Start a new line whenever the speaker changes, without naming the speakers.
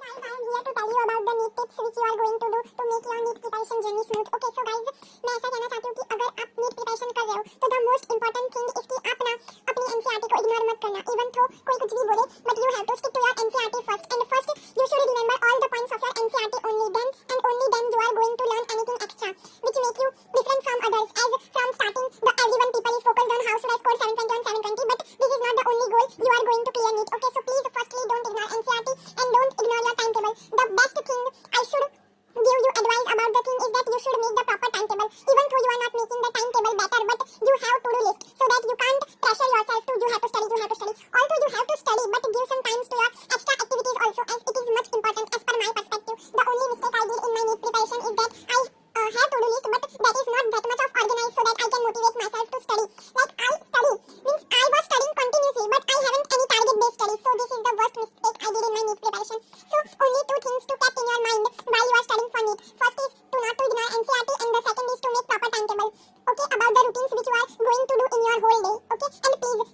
Guys, I am here to tell you about the neat tips which you are going to do to make your neat preparation journey smooth. Okay, so guys, मैं ऐसा कहना चाहती हूँ कि अगर आप NEET preparation कर रहे हो तो the most important thing is कि आप ना अपनी एनसीईआरटी को इग्नोर मत करना इवन थो कोई कुछ भी बोले but you have to stick to your NCERT first and first you should remember all the points of your NCERT only then you are going to learn anything extra which make you different from others as from starting the everyone people is focused on how should I score 720 on 720 but this is not the only goal you are going to clear NEET. Okay, so please firstly don't ignore NCERT and don't ignore your timetable. The best thing I should give you advice about the thing is that you should make the proper timetable even though you are not making the timetable better but you have to do list so that you can't pressure yourself to you have to study although you have to study but give some time to your extra activities also as it is much important as per my perspective. The only mistake I did in my NEET preparation is that I have to do list but that is not that much of organized so that I can motivate myself to study. Like I study means I was studying continuously but I haven't any target based study, so this is the worst mistake I did in my NEET preparation. So only two things to keep in your mind while you are studying for NEET. First is to not to ignore NCERT and the second is to make proper timetable. Okay, about the routines which you are going to do in your whole day. Okay, and please